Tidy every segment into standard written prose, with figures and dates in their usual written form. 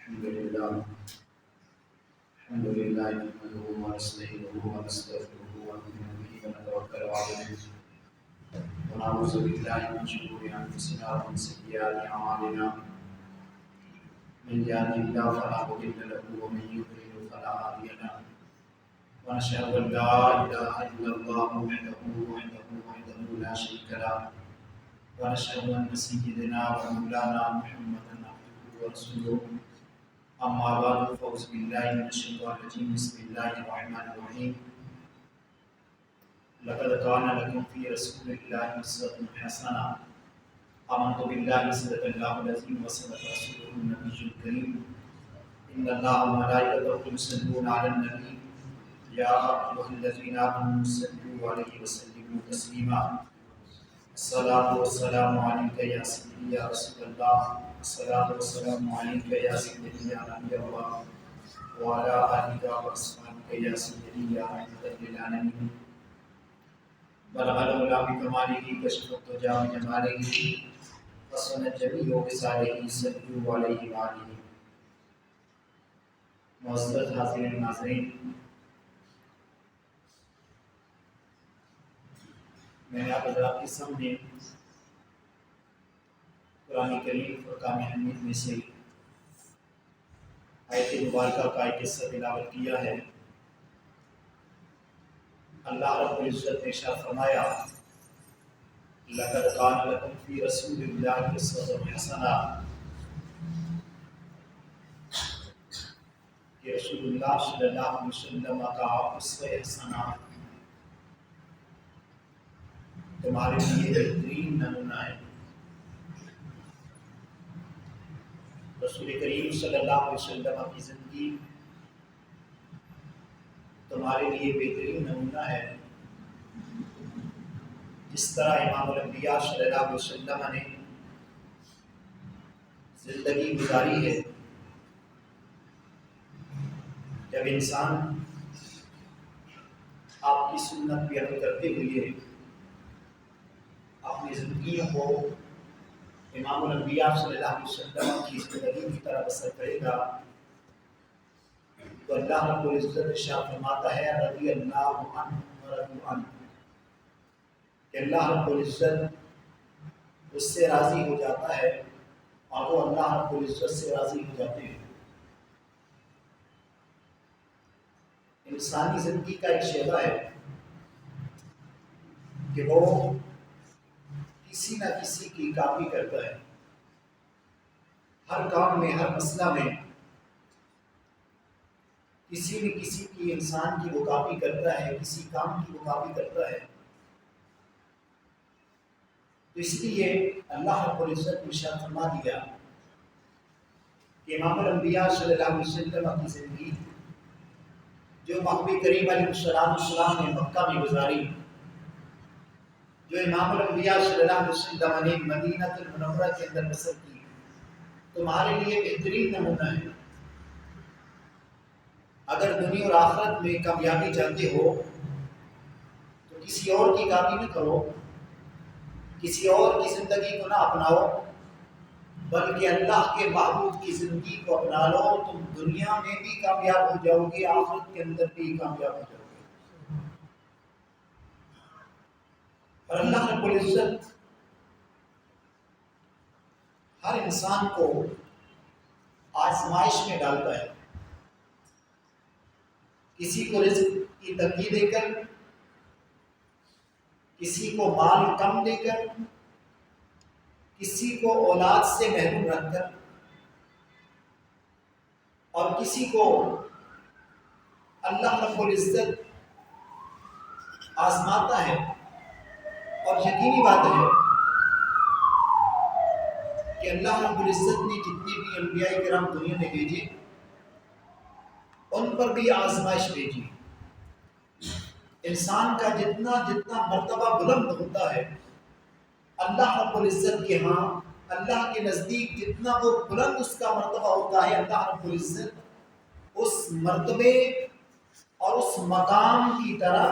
الحمد لله الحمد لله نحمده ونستعينه ونستغفره ونؤمن به ونتوكل عليه ونعوذ بالله من شرور انفسنا ومن سيئات اعمالنا من يهده الله فلا مضل له ومن يضلل فلا هادي له ونشهد ان لا اله الا الله وحده لا شريك له ونشهد ان سيدنا ومولانا محمدا عبده ورسوله أما بعد فأعوذ بالله من الشيطان الرجيم بسم الله الرحمن الرحيم لقد كان لكم في رسول الله أسوة حسنة آمنت بالله صدق الله العظيم وصدق رسوله النبي الكريم إن الله وملائكته يصلون على النبي يا أيها الذين آمنوا صلوا عليه وسلموا تسليما الصلاة والسلام عليك يا سيدي يا رسول الله الصلاة والسلام عليك يا سيدي يا نبي الله وعلى آلك وأصحابك يا سيدي يا رحمة للعالمين بلغ العلا بكماله كشف الدجى بجماله حسن الجميع بصالحه صلوا عليه وآله. معزز حاضرین ناظرین، میں نے آپ حضرات کے سامنے قرآن کریم فرقان حمید میں سے آیت مبارکہ کا ایک حصہ تلاوت کیا ہے۔ اللہ رب العزت نے ارشاد فرمایا لقد کان لکم فی رسول اللہ اسوۃ حسنہ، کہ رسول اللہ صلی اللہ علیہ وسلم کا اسوہ حسنہ تمہارے لیے بہترین نمونہ ہے۔ رسول کریم صلی اللہ علیہ وسلم کی زندگی تمہارے لیے بہترین نمونہ ہے۔ جس طرح امام الانبیاء صلی اللہ علیہ وسلم نے زندگی گزاری ہے، جب انسان آپ کی سنت پہ عمل کرتے ہوئے اپنی زندگیوں کو امام الانبیاء صلی اللہ علیہ وسلم کی زندگی کی طرح بسر کرے گا تو اللہ رب العزت ارشاد فرماتا ہے رضی اللہ عنہ ورضوا عنہ، کہ اللہ رب العزت اس سے راضی ہو جاتا ہے اور وہ اللہ رب العزت سے راضی ہو جاتے ہیں۔ انسانی زندگی کا ایک شیبہ ہے کہ وہ کسی نہ کسی کی کاپی کرتا ہے، ہر کام میں، ہر مسئلہ میں کسی نہ کسی کی انسان کی وہ کاپی کرتا ہے، کسی کام کی وہ کاپی کرتا ہے۔ تو اس لیے اللہ رب العزت نے ارشاد فرما دیا کہ امام الانبیاء صلی اللہ علیہ وسلم کی زندگی جو محبوب کریم علیہ السلام نے مکہ میں گزاری، جو امام الانبیاء صلی اللہ علیہ وسلم نے مدینہ المنورہ کے اندر بسر کی، تمہارے لیے بہترین نمونہ ہے۔ اگر دنیا اور آخرت میں کامیابی چاہتے ہو تو کسی اور کی کاپی نہ کرو، کسی اور کی زندگی کو نہ اپناؤ، بلکہ اللہ کے محبوب کی زندگی کو اپنا لو، تم دنیا میں بھی کامیاب ہو جاؤ گے، آخرت کے اندر بھی کامیاب ہو جاؤ گے۔ اور اللہ رب العزت ہر انسان کو آزمائش میں ڈالتا ہے، کسی کو رزق کی تنگی دے کر، کسی کو مال کم دے کر، کسی کو اولاد سے محروم رکھ کر، اور کسی کو اللہ رب العزت آزماتا ہے۔ اور یقینی بات ہے کہ اللہ رب العزت نے جتنے بھی انبیاء کرام دنیا میں بھیجے ان پر بھی آزمائش بھیجی۔ انسان کا جتنا مرتبہ بلند ہوتا ہے اللہ رب العزت کے ہاں، اللہ کے نزدیک جتنا وہ بلند اس کا مرتبہ ہوتا ہے، اللہ رب العزت اس مرتبے اور اس مقام کی طرح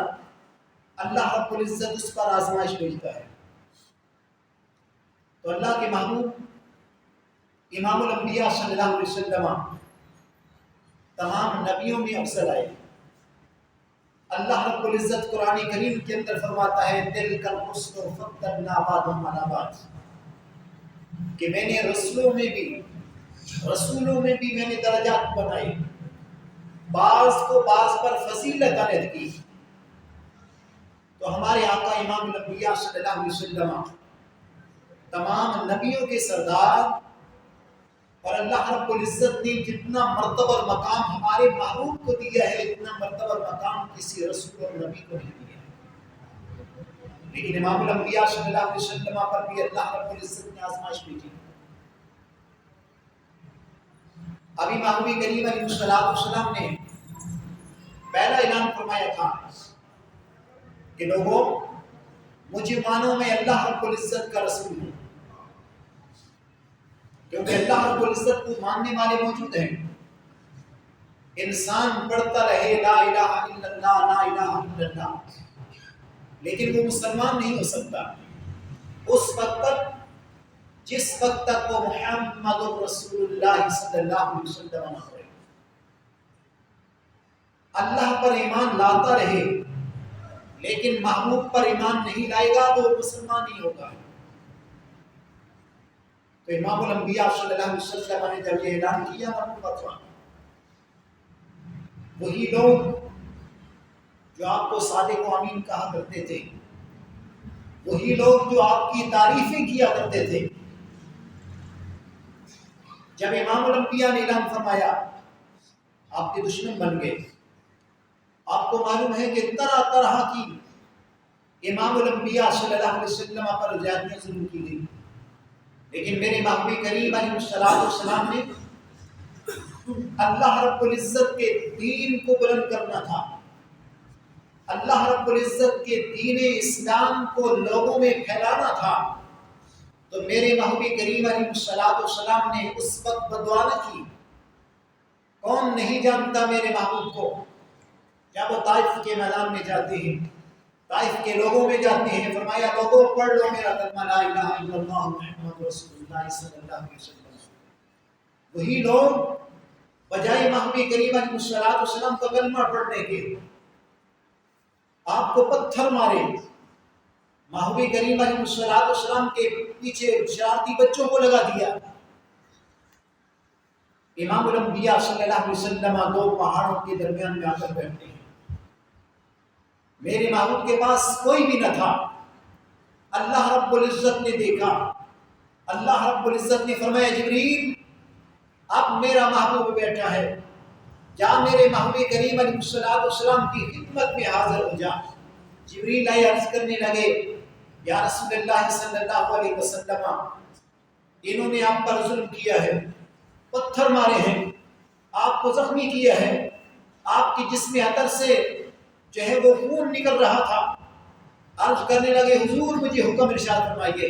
اللہ رب العزت اس پر آزمائش بھیجتا ہے۔ تو اللہ کے محبوب امام الانبیاء صلی اللہ علیہ وسلم تمام نبیوں میں افضل آئے۔ اللہ رب العزت قرآن کریم کے اندر فرماتا ہے تِلْكَ الرُّسُلُ فَضَّلْنَا بَعْضَهُمْ عَلَىٰ بَعْضٍ، کہ میں نے رسولوں میں بھی میں نے درجات بنائے، بعض کو بعض پر فضیلت عطا کی۔ تو ہمارے آقا امام الانبیاء صلی اللہ علیہ وسلم تمام نبیوں کے سردار، اور اللہ رب العزت نے جتنا مرتبہ اور مقام ہمارے محبوب کو دیا ہے اتنا مرتبہ اور مقام کسی رسول اور نبی کو نہیں دیا ہے۔ لیکن امام الانبیاء صلی اللہ علیہ وسلم پر بھی اللہ رب العزت نے آزمائش بھیجی۔ ابھی محبوب کریم علیہ السلام نے پہلا اعلان فرمایا تھا کہ لوگوں مجھے مانو میں اللہ رب العزت کا رسول ہوں، کیونکہ اللہ رب العزت کو ماننے والے موجود ہیں۔ انسان پڑھتا رہے لا الہ الا اللہ لا الہ الا اللہ، لیکن وہ مسلمان نہیں ہو سکتا اس وقت تک جس وقت تک وہ محمد رسول اللہ صلی اللہ علیہ وسلم نہ کرے، اللہ پر ایمان لاتا رہے لیکن محبوب پر ایمان نہیں لائے گا تو وہ مسلمان نہیں ہوگا۔ تو امام الانبیاء صلی اللہ علیہ وسلم نے جب یہ اعلان کیا فتویٰ، وہی لوگ جو آپ کو صادق و امین کہا کرتے تھے، وہی لوگ جو آپ کی تعریفیں کیا کرتے تھے، جب امام الانبیاء نے اعلان فرمایا آپ کے دشمن بن گئے۔ آپ کو معلوم ہے کہ طرح طرح کی امام الانبیاء صلی اللہ علیہ وسلم پر زیادتیاں ضرور کی گئی، لیکن میرے محبوب کریم علیہ السلام نے اللہ رب العزت کے دین کو بلند کرنا تھا، اللہ رب العزت کے دین اسلام کو لوگوں میں پھیلانا تھا۔ تو میرے محبوب کریم علیہ السلام نے اس وقت بددعا نہ کی۔ کون نہیں جانتا میرے محبوب کو؟ جب وہ طائف کے میدان میں جاتے ہیں، طائف کے لوگوں میں جاتے ہیں، فرمایا لوگوں پڑھ لو میرا کلمہ لا الہ الا اللہ محمد رسول اللہ صلی اللہ علیہ وسلم۔ وہی لوگ بجائے محبوب کریم علیہ السلام کا کلمہ پڑھنے کے آپ کو پتھر مارے، محبوب کریم علیہ السلام کے پیچھے شرارتی بچوں کو لگا دیا۔ امام الانبیاء صلی اللہ علیہ وسلم دو پہاڑوں کے درمیان میں آ کر بیٹھتے ہیں۔ میرے محبوب کے پاس کوئی بھی نہ تھا، اللہ رب العزت نے دیکھا، اللہ رب العزت نے فرمایا جبریل اب میرا محبوب بیٹھا ہے، جا میرے محبوب کریم علیہ السلام کی خدمت میں حاضر ہو جا۔ جبریل آئے عرض کرنے لگے یا رسول اللہ صلی اللہ علیہ وسلم انہوں نے آپ پر ظلم کیا ہے، پتھر مارے ہیں، آپ کو زخمی کیا ہے، آپ کی جسم عطر سے جو ہے وہ خون نکل رہا تھا۔ عرض کرنے لگے حضور مجھے حکم ارشاد فرمائیے،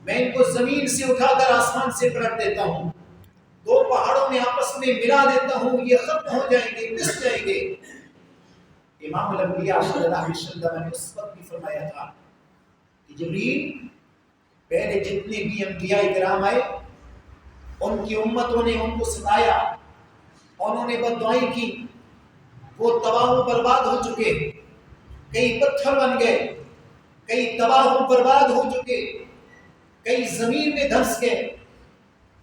میں ان کو زمین سے اٹھا کر آسمان سے پلٹ دیتا ہوں، دو پہاڑوں میں آپس میں ملا دیتا ہوں، یہ ختم ہو جائیں گے، مس جائیں گے۔ امام الانبیاء صلی اللہ علیہ وسلم نے اس وقت بھی فرمایا تھا کہ جبریل پہلے جتنے بھی انبیاء کرام آئے ان کی امتوں نے ان کو ستایا، انہوں نے بددعائیں کی، وہ تباہ و برباد ہو چکے، کئی پتھر بن گئے، کئی تباہ و برباد ہو چکے، کئی زمین میں دھنس گئے۔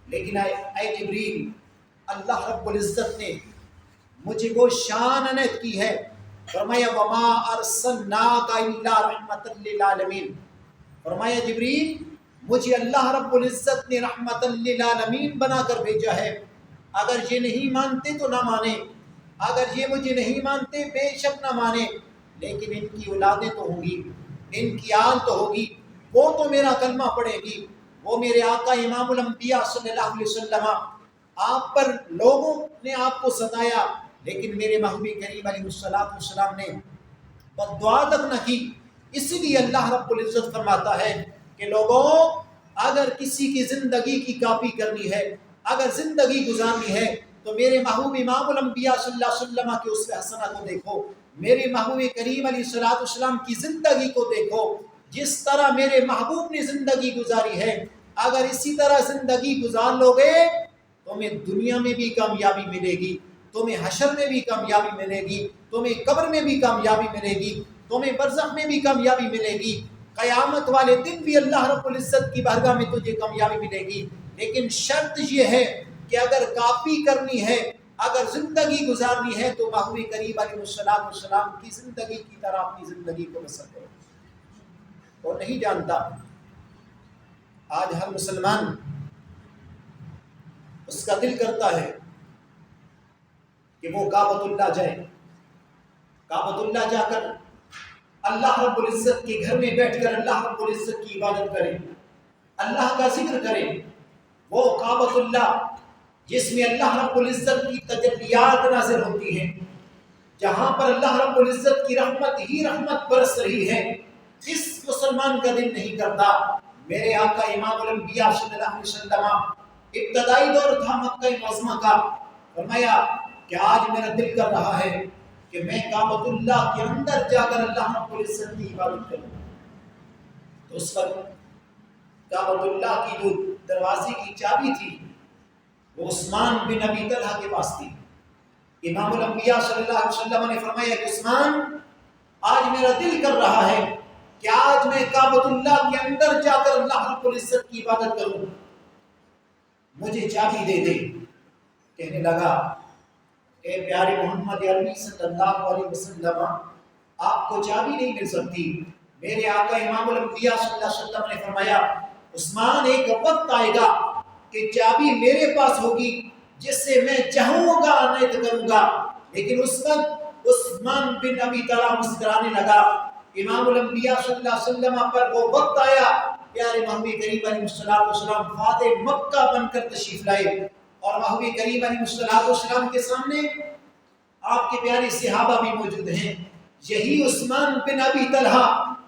لیکن اے جبریل اللہ رب العزت نے مجھے وہ شان عنایت کی ہے، فرمایا وما ارسلناک الا رحمۃ للعالمین، فرمایا جبریل مجھے اللہ رب العزت نے رحمت للعالمین بنا کر بھیجا ہے۔ اگر یہ نہیں مانتے تو نہ مانے، اگر یہ مجھے نہیں مانتے بے شک نہ مانے، لیکن ان کی اولادیں تو ہوں گی، ان کی آل تو ہوگی، وہ تو میرا کلمہ پڑھے گی۔ وہ میرے آقا امام الانبیاء صلی اللہ علیہ وسلم آپ پر لوگوں نے آپ کو ستایا، لیکن میرے محبوب کریم علیہ السلام نے بددعا تک نہ کی۔ اسی لیے اللہ رب العزت فرماتا ہے کہ لوگوں اگر کسی کی زندگی کی کاپی کرنی ہے، اگر زندگی گزارنی ہے تو میرے محبوب امام الانبیاء صلی اللہ علیہ وسلم کے اسوہ حسنہ کو دیکھو، میرے محبوب کریم علیہ السلام کی زندگی کو دیکھو۔ جس طرح میرے محبوب نے زندگی گزاری ہے اگر اسی طرح زندگی گزار لو گے تو ہمیں دنیا میں بھی کامیابی ملے گی، تمہیں حشر میں بھی کامیابی ملے گی، تمہیں قبر میں بھی کامیابی ملے گی، تمہیں برزخ میں بھی کامیابی ملے گی، قیامت والے دن بھی اللہ رب العزت کی بارگاہ میں تجھے کامیابی ملے گی۔ لیکن شرط یہ ہے کہ اگر کاپی کرنی ہے، اگر زندگی گزارنی ہے تو محبوب کریم علیہ السلام کی زندگی کی طرح اپنی زندگی کو بسر کرو۔ اور نہیں جانتا آج ہر مسلمان اس کا دل کرتا ہے کہ وہ کعبۃ اللہ جائے، کعبۃ اللہ جا کر اللہ رب العزت کے گھر میں بیٹھ کر اللہ رب العزت کی عبادت کرے، اللہ کا ذکر کرے۔ وہ کعبۃ اللہ جس میں اللہ رب العزت کی تجلیات نازل ہوتی ہیں، جہاں پر اللہ رب العزت کی رحمت ہی رحمت برس رہی ہے، اس مسلمان کا دل نہیں کرتا۔ میرے آقا امام الانبیاء صلی اللہ علیہ وسلم ابتدائی دور تھا مکہ معظمہ کا، فرمایا کہ آج میرا دل کر رہا ہے کہ میں کعبۃ اللہ کے اندر جا کر اللہ رب العزت کی عبادت کروں۔ تو اس وقت کعبۃ اللہ کی جو دروازے کی چابی تھی وہ عثمان بن ابی طلحہ کے پاس تھی۔ امام الانبیاء صلی اللہ علیہ وسلم نے فرمایا کہ عثمان، آج میرا دل کر رہا ہے کہ آج میں کعبۃ اللہ کے اندر جا کر اللہ رب العزت کی عبادت کروں، مجھے چابی دے دے۔ کہنے لگا اے پیارے محمد عربی صلی اللہ علیہ وسلم، آپ کو چابی نہیں مل سکتی۔ میرے آقا امام الانبیاء صلی اللہ علیہ وسلم نے فرمایا عثمان، ایک وقت آئے گا کہ چابی میرے پاس ہوگی جس سے میں چاہوں گا عنایت کروں گا۔ لیکن اس وقت عثمان بن ابی طلحہ مسکرانے لگا۔ امام الانبیاء صلی اللہ علیہ وسلم پر وہ وقت آیا، پیارے محبوب کریم علیہ السلام فاتح مکہ بن کر تشریف لائے، اور محبوب کریم علیہ السلام کے سامنے آپ کے پیارے صحابہ بھی موجود ہیں۔ یہی عثمان بن ابی طلحہ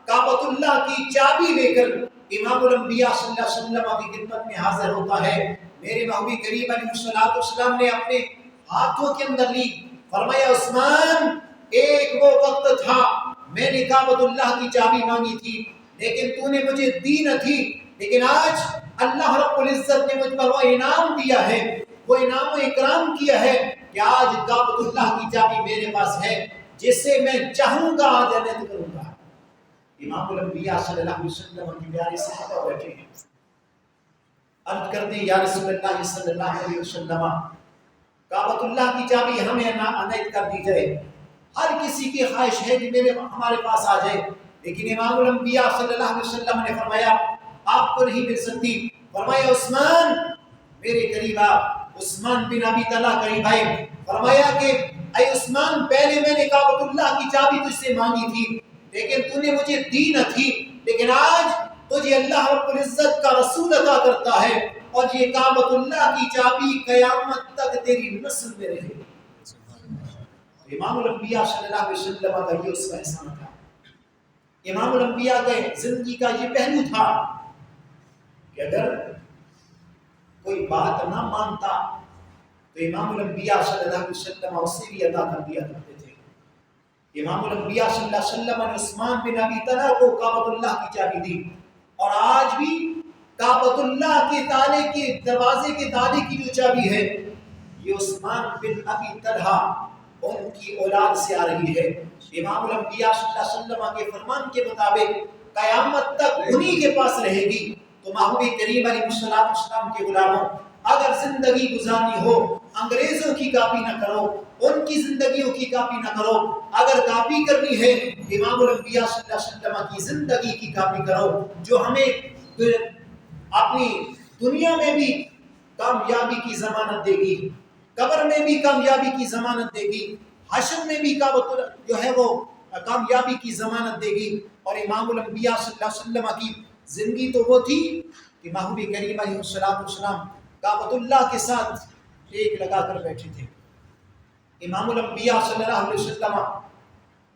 کعبۃ اللہ کی چابی لے کر امام الانبیاء صلی اللہ علیہ وسلم کی خدمت میں حاضر ہوتا ہے۔ میرے محبوب کریم علیہ السلام نے اپنے ہاتھوں کے اندر لی، فرمایا عثمان، ایک وہ وقت تھا میں نے کعبۃ اللہ کی چابی مانگی تھی لیکن تو نے مجھے دی نہ تھی، لیکن آج اللہ رب العزت نے مجھ پر وہ انعام دیا ہے، وہ انعام و اکرام کیا ہے کہ آج کعبۃ اللہ کی چابی میرے پاس ہے جس سے میں چاہوں گا آج عنایت کروں گا۔ امام الانبیاء صلی اللہ علیہ وسلم کی پیارے صحابہ بیٹھے ہیں، عرض کرتے ہیں یا رسول اللہ صلی اللہ علیہ وسلم، کعبۃ اللہ کی چابی ہمیں عنایت کر دی جائے۔ ہر کسی کی خواہش ہے کہ ہمارے پاس آ جائے، لیکن امام الانبیاء صلی اللہ علیہ وسلم نے فرمایا آپ کو نہیں مل سکتی۔ فرمایا عثمان میرے قریب آ۔ عثمان بن ابی طلحہ قریب آئے، فرمایا کہ اے عثمان، پہلے میں نے کعبۃ اللہ کی چابی تجھ سے مانگی تھی لیکن تو نے مجھے دی نہ تھی، لیکن آج تجھے اللہ رب العزت کا رسول عطا کرتا ہے اور یہ کعبۃ اللہ کی چابی قیامت تک تیری نسل میں رہے۔ امام الانبیاء صلی اللہ علیہ وسلم کا یہ اس کا احسان تھا۔ امام الانبیاء کے زندگی کا یہ پہلو تھا کہ اگر کوئی بات نہ مانتا تو امام الانبیاء صلی اللہ علیہ وسلم اسے بھی ادا کر دیا کرتے تھے۔ امام الانبیاء صلی اللہ علیہ وسلم نے عثمان بن ابی طلحہ کو کعبۃ اللہ کی چابی دی، اور آج بھی کعبۃ اللہ کے تالے کے دروازے کے تالے کی جو چابی ہے یہ عثمان بن ابی طلحہ ان کی اولاد سے آ رہی ہے۔ امام الانبیاء صلی اللہ علیہ وسلم کے فرمان کے مطابق قیامت تک انہی کے پاس رہے گی۔ تو محبوب کریم علیہ السلام کے غلاموں، اگر زندگی گزارنی ہو انگریزوں کی کاپی نہ کرو، ان کی زندگیوں کی کاپی نہ کرو، اگر کاپی کرنی ہے امام الانبیاء صلی اللہ علیہ وسلم کی زندگی کی کاپی کرو، جو ہمیں اپنی دنیا میں بھی کامیابی کی ضمانت دے گی، قبر میں بھی کامیابی کی ضمانت دے گی، حشر میں بھی جو ہے وہ کامیابی کی ضمانت دے گی۔ اور امام الانبیاء صلی اللہ علیہ وسلم کی زندگی تو وہ تھی کہ محبوب کریم علیہ السلام کعبۃ اللہ کے ساتھ ایک لگا کر بیٹھے تھے۔ امام الانبیاء صلی اللہ علیہ وسلم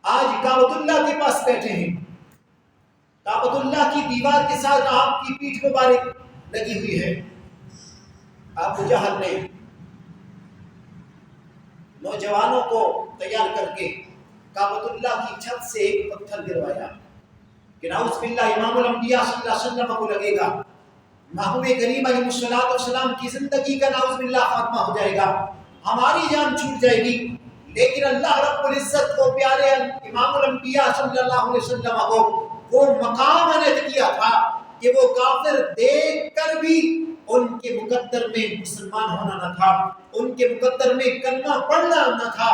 آج کعبۃ اللہ کے پاس بیٹھے ہیں، کعبۃ اللہ کی دیوار کے ساتھ آپ کی پیٹھ مبارک لگی ہوئی ہے۔ ابو جہل نے نوجوانوں کو تیار کر کے کعبۃ اللہ کی چھت سے ایک پتھر گروایا کہ نعوذ باللہ امام الانبیاء صلی اللہ علیہ وسلم کو لگے گا، محبوب کریم علیہ السلام کی زندگی کا نعوذ باللہ خاتمہ ہو جائے گا۔ ہماری جان چھوٹ جائے گی، لیکن اللہ رب العزت کو پیارے امام الانبیاء صلی اللہ علیہ وسلم کو وہ مقام عنایت کیا تھا کہ وہ کافر دیکھ کر بھی ان کے مقدر میں مسلمان ہونا نہ تھا، ان کے مقدر میں کلمہ پڑھنا نہ تھا۔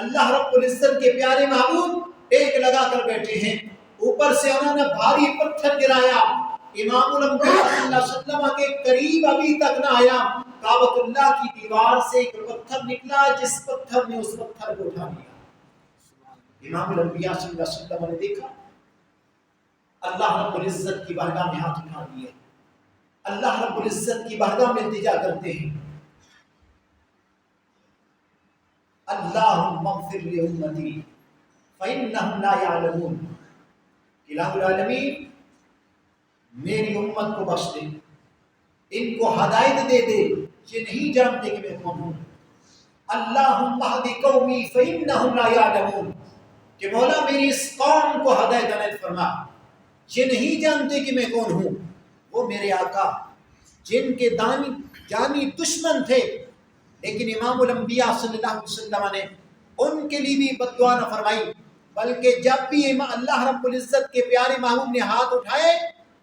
اللہ رب العزت کے پیارے محبوب ٹیک لگا کر بیٹھے ہیں، اوپر سے انہوں نے بھاری پتھر گرایا، امام الانبیاء صلی اللہ علیہ وسلم کے قریب ابھی تک نہ آیا، کعبۃ اللہ کی دیوار سے ایک پتھر نکلا، جس پتھر نے اس پتھر کو اٹھا لیا۔ امام الانبیاء صلی اللہ علیہ وسلم نے دیکھا، اللہ رب العزت کی بارگاہ میں ہاتھ اٹھا دیے، اللہ رب العزت کی بارگاہ میں التجا کرتے ہیں، اللہم اغفر لامتی فانہم لا یعلمون، الہ العالمین میری امت کو بخش دے، ان کو ہدایت دے دے، یہ نہیں جانتے کہ میں کون ہوں۔ اللہم اہد قومی فانہم لا یعلمون، کہ مولا میری اس قوم کو ہدایت عنایت فرما، یہ نہیں جانتے کہ میں کون ہوں۔ وہ میرے آقا جن کے جانی دشمن تھے، لیکن امام الانبیاء صلی اللہ علیہ وسلم نے ان کے لیے بھی بد دعا نہ فرمائی، بلکہ جب بھی اللہ رب العزت کے پیارے محبوب نے ہاتھ اٹھائے،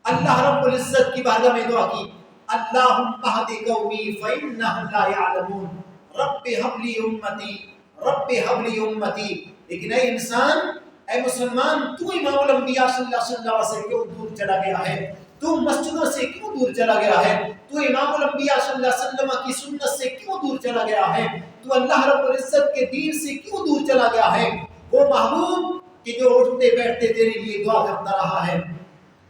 اللہ رب العزت کی بارگاہ میں دعا کی، اللہم اہد قومی فانہم لا یعلمون، رب حب لی امتی، رب حب لی امتی۔ لیکن اے انسان، اے مسلمان، تو امام الانبیاء صلی اللہ علیہ وسلم سے کیوں دور چلا گیا ہے؟ تو مسجدوں سے کیوں دور چلا گیا ہے؟ تو امام الانبیاء صلی اللہ علیہ وسلم کی سنت سے کیوں دور چلا گیا ہے؟ تو اللہ رب العزت کے دین سے کیوں دور چلا گیا ہے؟ وہ محبوب کہ جو اٹھتے بیٹھتے تیرے لیے دعا کرتا رہا ہے،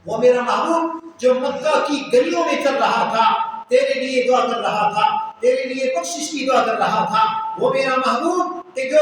وہ میرا محبوب جو مکہ کی گلیوں میں چل رہا تھا، تیرے لیے دعا کر رہا تھا، تیرے لیے بخشش کی دعا کر رہا تھا، وہ میرا محبوب کہ جو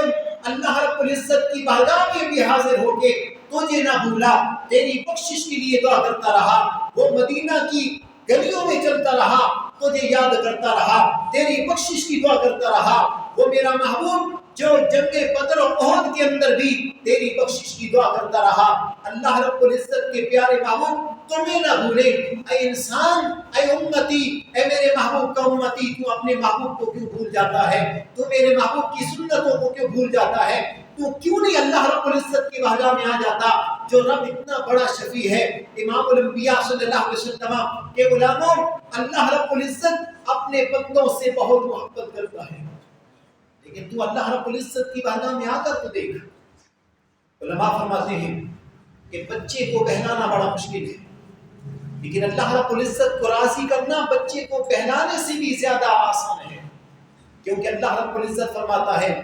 اللہ رب العزت کی بارگاہ میں بھی حاضر ہو کے تجھے نہ بھولا، تیری بخشش کے لیے دعا کرتا رہا، وہ مدینہ کی گلیوں میں چلتا رہا، تجھے یاد کرتا رہا، تیری بخشش کی دعا کرتا رہا، وہ میرا محبوب جو جنگ بدر و احد کے اندر بھی تیری بخشش کی دعا کرتا رہا۔ اللہ رب العزت کے پیارے محبوب تمہیں نہ بھولے۔ اے انسان، اے امتی، اے میرے محبوب کا امتی، تو اپنے محبوب کو کیوں بھول جاتا ہے؟ تو میرے محبوب کی سنتوں کو کیوں بھول جاتا ہے؟ تو کیوں نہیں اللہ رب العزت کی بارگاہ میں آ جاتا؟ جو رب اتنا بڑا شفیع ہے، امام الانبیاء صلی اللہ علیہ وسلم کے غلاموں، اللہ رب العزت اپنے بندوں سے بہت محبت کرتا ہے، لیکن تو اللہ رب العزت کی بارگاہ میں آ کر تو دیکھ۔ علماء فرماتے ہیں کہ بچے کو بہلانا بڑا مشکل ہے، لیکن اللہ رب العزت کو راضی کرنا بچے کو بہلانے سے بھی زیادہ آسان ہے، کیونکہ اللہ رب العزت فرماتا ہے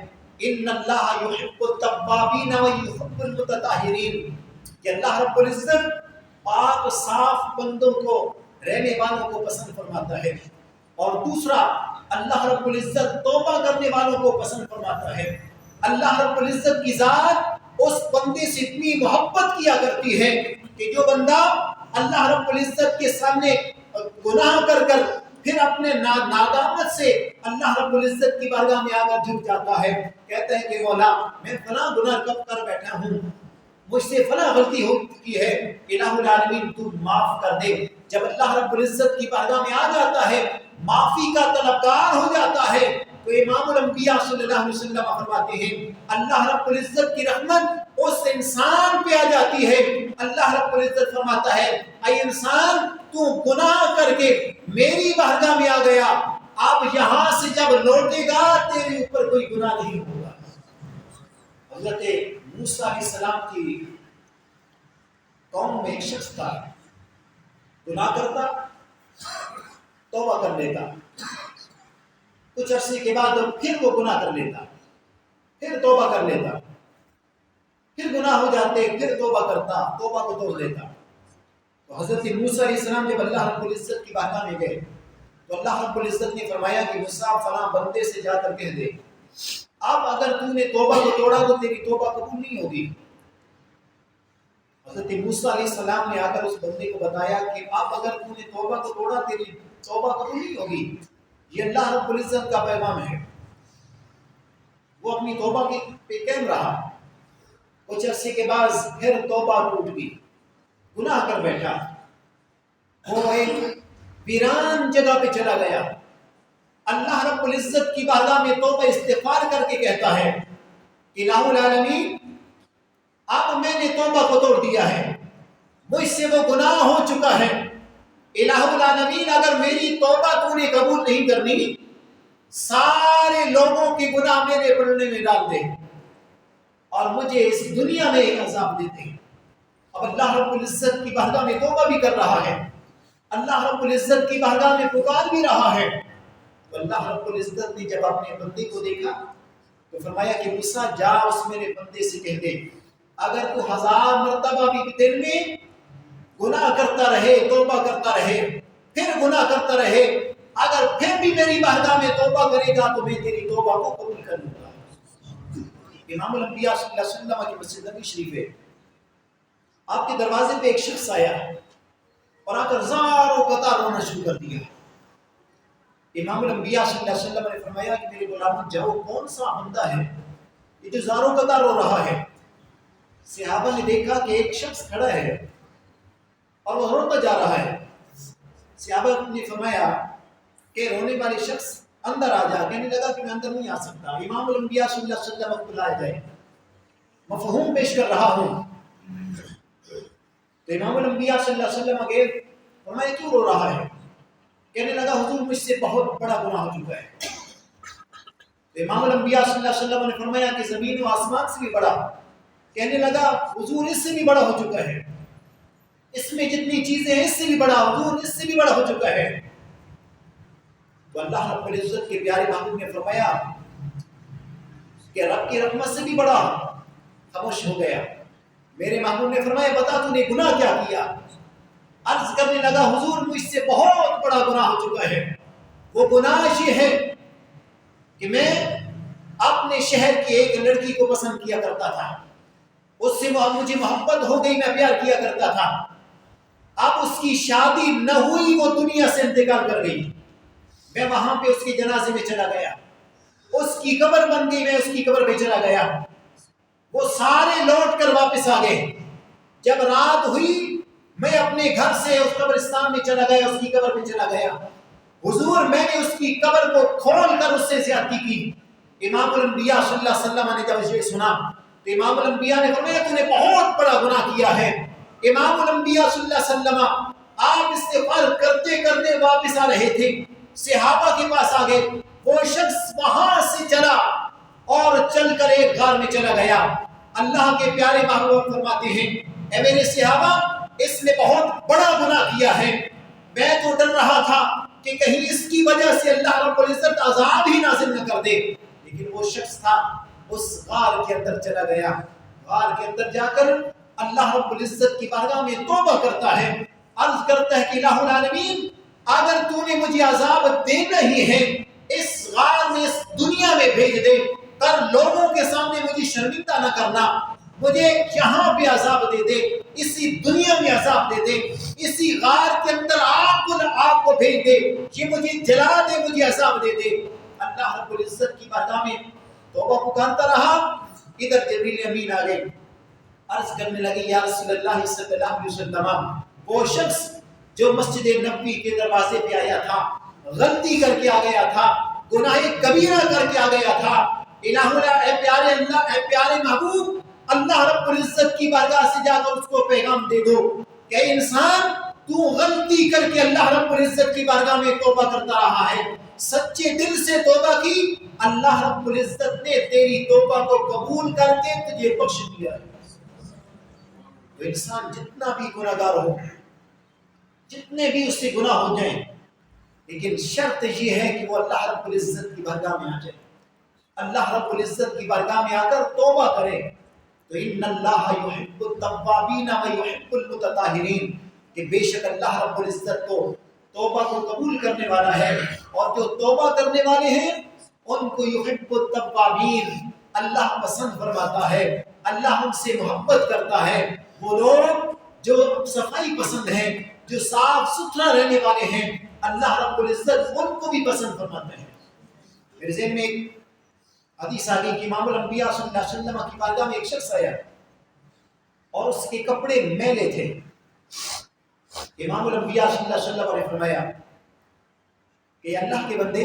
ان اللہ یحب التوابین ویحب المتطہرین، کہ اللہ رب العزت پاک صاف بندوں کو، رہنے والوں کو پسند فرماتا ہے، اور دوسرا اللہ رب العزت توبہ کرنے والوں کو پسند فرماتا ہے۔ اللہ رب العزت کی ذات اس بندے سے اتنی محبت کیا کرتی ہے کہ جو بندہ اللہ رب العزت کے سامنے گناہ کر کر پھر اپنے نادامت سے اللہ رب العزت کی بارگاہ میں آ کر جھک جاتا ہے، کہتا ہے کہ مولا میں فلاں گناہ کب کر بیٹھا ہوں، مجھ سے فلاں غلطی ہو چکی ہے، الہ العالمین تو معاف کر دے۔ جب اللہ رب العزت کی بارگاہ میں آ جاتا ہے، معافی کا طلبگار ہو جاتا ہے، تو امام الانبیاء صلی اللہ علیہ وسلم فرماتے ہیں اللہ رب العزت کی رحمت اس انسان پہ آ جاتی ہے۔ اللہ رب العزت فرماتا ہے اے انسان، تو گناہ کر کے میری بارگاہ میں آ گیا، اب یہاں سے جب لوٹے گا تیرے اوپر کوئی گناہ نہیں ہوگا۔ حضرت موسیٰ علیہ السلام کی قوم میں ایک شخص تھا، گناہ کرتا، توبہ کر لیتا، کچھ عرصے کے بعد پھر وہ گناہ کر لیتا، پھر توبہ کر لیتا، پھر گناہ ہو جاتے، پھر توبہ کرتا، توبہ کو توڑ دیتا۔ تو حضرت موسیٰ علیہ السلام جب اللہ رب العزت کی بارگاہ میں گئے تو اللہ رب العزت نے فرمایا کہ موسیٰ فلاں بندے سے جا کر کہہ دے اب اگر تو نے توبہ کو توڑا تو تیری توبہ قبول نہیں ہوگی۔ حضرت موسیٰ علیہ السلام نے آ کر اس بندے کو بتایا کہ اب اگر تو نے توبہ کو توڑا تیری توبہ قبول نہیں ہوگی۔ یہ اللہ رب العزت کا پیغام ہے۔ وہ اپنی توبہ پہ قائم رہا، کچھ عرصے کے بعد پھر توبہ ٹوٹ گئی، گناہ کر بیٹھا، وہ ایک ویران جگہ پہ چلا گیا۔ اللہ رب العزت کی بارگاہ میں توبہ استغفار کر کے کہتا ہے کہ الہ العالمین اب میں نے توبہ کو توڑ دیا ہے، مجھ سے وہ گناہ ہو چکا ہے، الہ العالمین اگر میری توبہ تو نے قبول نہیں کرنی، سارے لوگوں کی گناہ میرے پڑنے میں ڈال دے اور مجھے اس دنیا میں ایک عذاب دے دے۔ اب اللہ رب العزت کی بارگاہ میں توبہ بھی کر رہا ہے، اللہ رب العزت کی بارگاہ میں پکار بھی رہا ہے۔ تو اللہ رب العزت نے جب اپنے بندے کو دیکھا تو فرمایا کہ موسیٰ جا اس میرے بندے سے کہہ دے اگر تو 1000 مرتبہ بھی دن میں گناہ کرتا رہے، توبہ کرتا رہے، پھر گناہ کرتا رہے، اگر پھر بھی میری بارگاہ میں توبہ کرے گا تو میں تیری توبہ کو قبول کر لوں گا۔ امام الانبیاء صلی اللہ علیہ وسلم کی مسجد نبی شریف ہے، آپ کے دروازے پہ ایک شخص آیا اور آ کر زاروں قطار رونا شروع کر دیا۔ امام الانبیاء صلی اللہ علیہ وسلم نے فرمایا کہ میرے غلام جاؤ، کون سا بندہ ہے یہ جو زاروں قطار رو رہا ہے؟ صحابہ نے دیکھا کہ ایک شخص کھڑا ہے اور وہ روتا جا رہا ہے۔ صحابہ نے فرمایا کہ رونے والے شخص اندر آ جا، کہنے لگا کہ میں اندر نہیں آ سکتا۔ امام الانبیاء صلی اللہ علیہ وسلم کو بلائے گئے، مفہوم پیش کر رہا ہوں۔ تو امام الانبیاء صلی اللہ علیہ وسلم گئے، فرمایا کیوں رو رہا ہے؟ کہنے لگا حضور مجھ سے بہت بڑا گناہ ہو چکا ہے۔ تو امام الانبیاء صلی اللہ علیہ وسلم نے فرمایا کہ زمین و آسمان سے بھی بڑا؟ کہنے لگا حضور اس سے بھی بڑا ہو چکا ہے، اس میں جتنی چیزیں ہیں اس سے بھی بڑا، حضور اس سے بھی بڑا ہو چکا ہے۔ تو اللہ رب العزت کے پیارے محبوب نے فرمایا کہ رب کی رحمت سے بھی بڑا، خاموش ہو گیا۔ میرے محبوب نے فرمایا بتا تو نے گناہ کیا کیا؟ عرض کرنے لگا حضور مجھ سے بہت بڑا گناہ ہو چکا ہے۔ وہ گناہ یہ ہے کہ میں اپنے شہر کی ایک لڑکی کو پسند کیا کرتا تھا، اس سے مجھے محبت ہو گئی، میں پیار کیا کرتا تھا، اب اس کی شادی نہ ہوئی، وہ دنیا سے انتقال کر گئی، میں وہاں پہ اس کے جنازے میں چلا گیا، اس کی قبر بن گئی، میں اس کی قبر پہ چلا گیا، وہ سارے لوٹ کر واپس آ گئے۔ جب رات ہوئی میں اپنے گھر سے اس قبرستان میں چلا گیا، اس کی قبر پہ چلا گیا، حضور میں نے اس کی قبر کو کھول کر اس سے زیادتی کی۔ امام الانبیاء صلی اللہ علیہ وسلم نے جب یہ سنا تو امام الانبیاء نے فرمایا تو نے بہت بڑا گناہ کیا ہے۔ امام الانبیاء صلی اللہ علیہ وسلم آپ استغفار کرتے کرتے واپس آ رہے تھے، صحابہ کے پاس آ گئے، وہ شخص وہاں سے چلا اور چل کر ایک غار میں چلا گیا۔ اللہ کے پیارے محبوب فرماتے ہیں اے میرے صحابہ اس نے بہت بڑا گناہ کیا ہے، میں تو ڈر رہا تھا کہ کہیں اس کی وجہ سے اللہ رب العزت عذاب ہی نازل نہ کر دے، لیکن وہ شخص تھا اس غار کے اندر چلا گیا، غار کے اندر جا کر اللہ رب العزت کی بارگاہ میں توبہ کرتا ہے، عرض کرتا ہے کہ الہ العالمین اگر تو نے مجھے عذاب دینا ہی ہے اس غار میں اس دنیا میں بھیج دے، پر لوگوں کے سامنے مجھے شرمندہ نہ کرنا، مجھے یہاں پہ عذاب دے دے، اسی دنیا میں عذاب دے دے، اسی غار کے اندر آگ کو بھیج دے، یہ مجھے جلا دے، مجھے عذاب دے دے۔ اللہ رب العزت کی بارگاہ میں توبہ پکارتا رہا، ادھر جبریل امین آ گئے، عرض کرنے لگے یا رسول اللہ صلی اللہ علیہ وسلم وہ شخص جو مسجد نبوی کے دروازے پہ آیا تھا، غلطی کر کے آ گیا تھا، گناہ کبیرہ کر کے آ گیا تھا، اے پیارے اللہ، اے پیارے محبوب اللہ رب العزت کی بارگاہ سے جا کر اس کو پیغام دے دو کہ انسان تو غلطی کر کے اللہ رب العزت کی بارگاہ میں توبہ کرتا رہا ہے، سچے دل سے توبہ کی، اللہ رب العزت نے تیری توبہ کو قبول کر کے تجھے بخش دیا ہے۔ تو انسان جتنا بھی گناہگار ہو، جتنے بھی اس سے گناہ ہو جائیں، لیکن شرط یہ ہے کہ وہ اللہ رب العزت کی بارگاہ میں آ جائے، اللہ رب العزت کی بارگاہ میں آ کر توبہ کرے۔ تو ان اللہ یحب التوابین و یحب المتطہرین، کہ بے شک اللہ رب العزت کو توبہ کو قبول کرنے والا ہے، اور جو توبہ کرنے والے ہیں ان کو یحب التوابین اللہ پسند فرماتا ہے، اللہ ان سے محبت کرتا ہے۔ وہ لوگ جو صفائی پسند ہیں، جو صاف ستھرا رہنے والے ہیں، اللہ رب العزت ان کو بھی پسند فرماتا ہے۔ میرے ذہن میں ایک حدیث آ گئی کہ امام الانبیاء صلی اللہ علیہ وسلم کی بارگاہ میں ایک شخص آیا اور اس کے کپڑے میلے تھے۔ امام الانبیاء صلی اللہ علیہ وسلم نے فرمایا کہ اللہ کے بندے